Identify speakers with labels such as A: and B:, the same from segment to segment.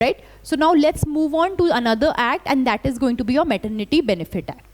A: right? So now let's move on to another act, and that is going to be your Maternity Benefit Act.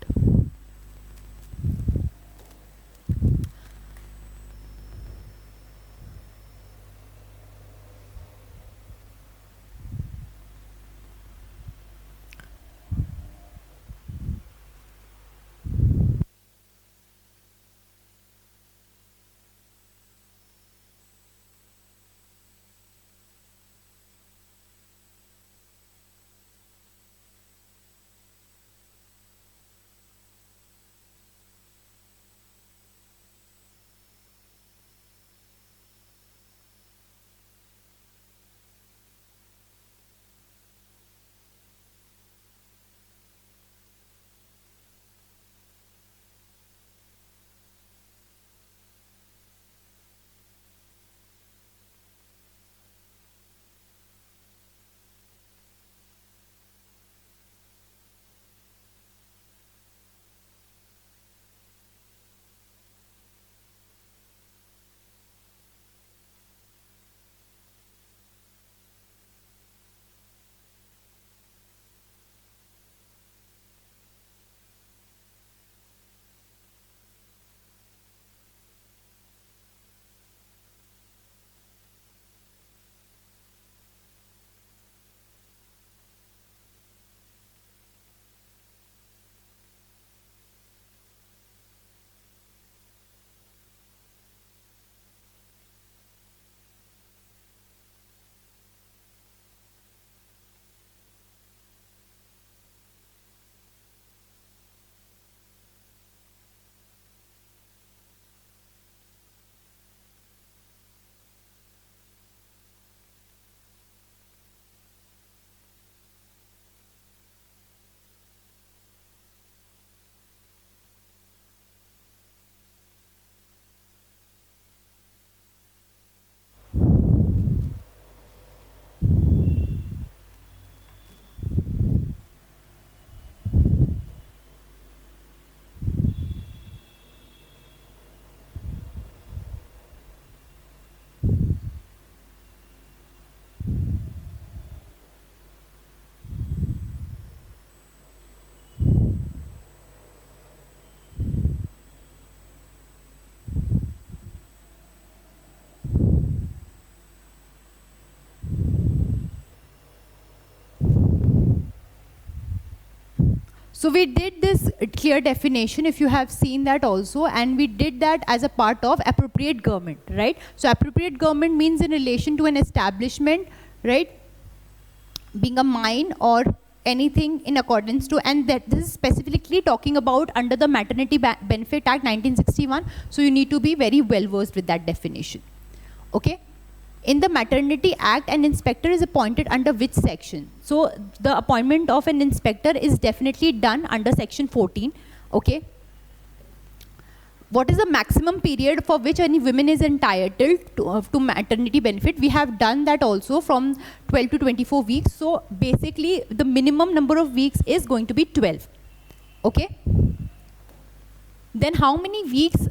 A: So we did this clear definition, if you have seen that also, and we did that as a part of appropriate government, right? So appropriate government means in relation to an establishment, right? Being a mine or anything in accordance to, and that this is specifically talking about under the Maternity Benefit Act 1961. So you need to be very well versed with that definition, okay? In the Maternity Act, an inspector is appointed under which section? So the appointment of an inspector is definitely done under section 14, okay? What is the maximum period for which any woman is entitled to maternity benefit? We have done that also from 12 to 24 weeks. So basically the minimum number of weeks is going to be 12, okay? Then how many weeks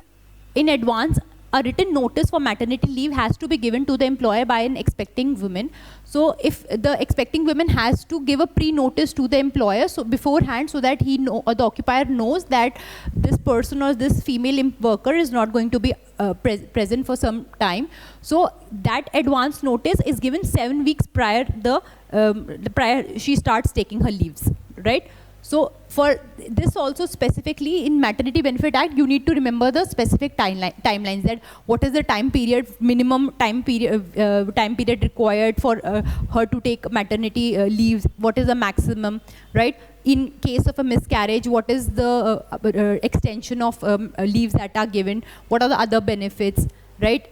A: in advance a written notice for maternity leave has to be given to the employer by an expecting woman? So if the expecting woman has to give a pre-notice to the employer so beforehand, so that he know, or the occupier knows that this person or this female worker is not going to be present for some time. So that advance notice is given 7 weeks prior prior she starts taking her leaves, right? So for this also specifically in Maternity Benefit Act, you need to remember the specific timelines, that what is the time period, minimum time period required for her to take maternity leaves, what is the maximum, right? In case of a miscarriage, what is the extension of leaves that are given, what are the other benefits, right?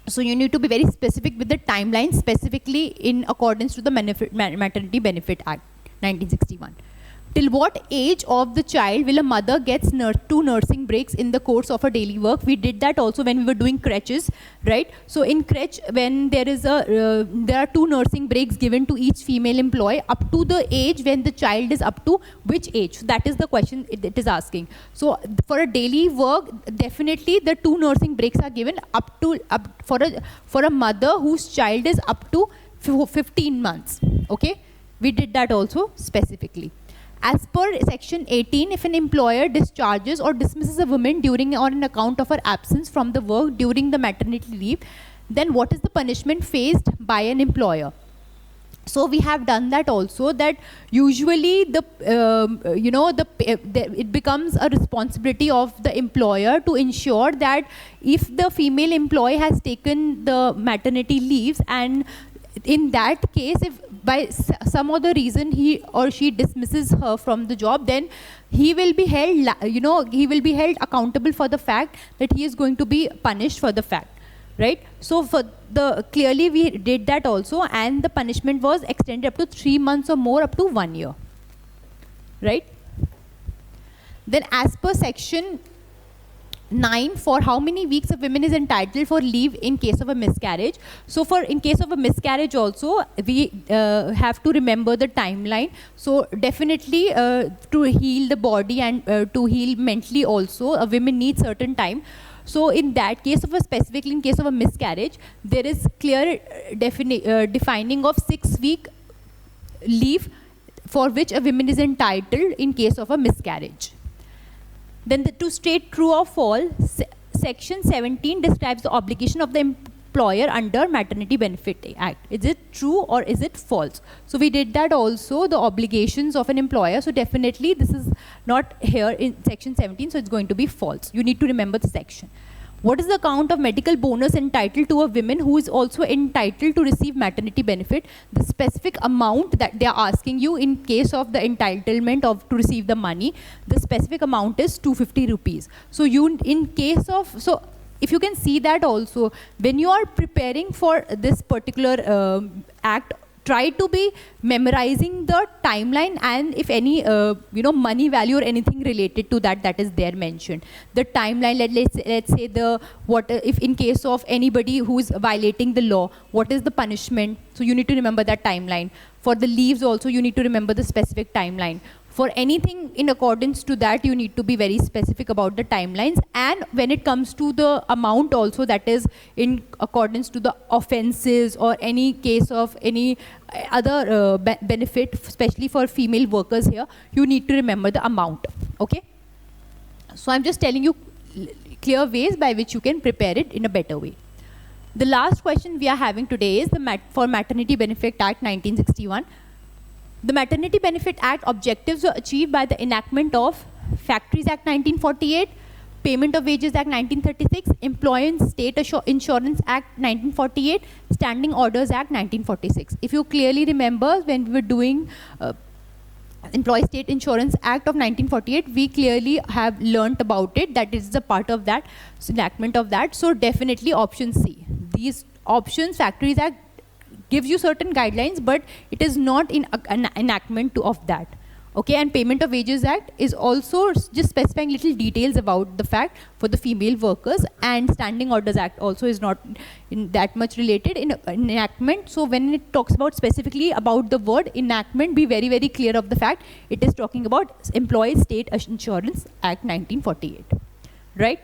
A: So you need to be very specific with the timeline, specifically in accordance to the Maternity Benefit Act 1961. Till what age of the child will a mother get 2 nursing breaks in the course of her daily work? We did that also when we were doing creches, right? So in crèche, when there is there are 2 nursing breaks given to each female employee up to the age when the child is up to which age? So that is the question it is asking. So for a daily work, definitely the 2 nursing breaks are given for a mother whose child is up to 15 months. Okay, we did that also specifically. As per section 18, if an employer discharges or dismisses a woman during or on account of her absence from the work during the maternity leave, then what is the punishment faced by an employer? So we have done that also, that usually it becomes a responsibility of the employer to ensure that if the female employee has taken the maternity leaves, and in that case, if by some other reason he or she dismisses her from the job, then he will be held, he will be held accountable for the fact that he is going to be punished for the fact. Right? So for clearly we did that also, and the punishment was extended up to 3 months or more, up to 1 year. Right? Then as per section 9, for how many weeks a woman is entitled for leave in case of a miscarriage. So for in case of a miscarriage also, we have to remember the timeline. So definitely to heal the body and to heal mentally also, a woman needs certain time. So in that case of specifically in case of a miscarriage, there is clear defining of 6-week leave for which a woman is entitled in case of a miscarriage. Then to state true or false, section 17 describes the obligation of the employer under Maternity Benefit Act. Is it true or is it false? So we did that also, the obligations of an employer. So definitely this is not here in section 17, so it's going to be false. You need to remember the section. What is the amount of medical bonus entitled to a woman who is also entitled to receive maternity benefit? The specific amount that they are asking you in case of the entitlement of to receive the money, the specific amount is 250 rupees. So you, in case of, so if you can see that also, when you are preparing for this particular act, try to be memorizing the timeline, and if any money value or anything related to that, that is there mentioned. The timeline, let's say the what if in case of anybody who is violating the law, what is the punishment? So you need to remember that timeline. For the leaves also, you need to remember the specific timeline. For anything in accordance to that, you need to be very specific about the timelines. And when it comes to the amount also, that is in accordance to the offenses or any case of any other benefit, especially for female workers here, you need to remember the amount. Okay? So I'm just telling you clear ways by which you can prepare it in a better way. The last question we are having today is for Maternity Benefit Act 1961. The Maternity Benefit Act objectives were achieved by the enactment of Factories Act 1948, Payment of Wages Act 1936, Employee State Insurance Act 1948, Standing Orders Act 1946. If you clearly remember, when we were doing Employee State Insurance Act of 1948, we clearly have learnt about it, that is a part of that enactment of that. So definitely option C. These options, Factories Act gives you certain guidelines, but it is not in an enactment of that. Okay, and Payment of Wages Act is also just specifying little details about the fact for the female workers, and Standing Orders Act also is not in that much related in enactment. So when it talks about specifically about the word enactment, be very, very clear of the fact it is talking about Employee State Insurance Act 1948, right?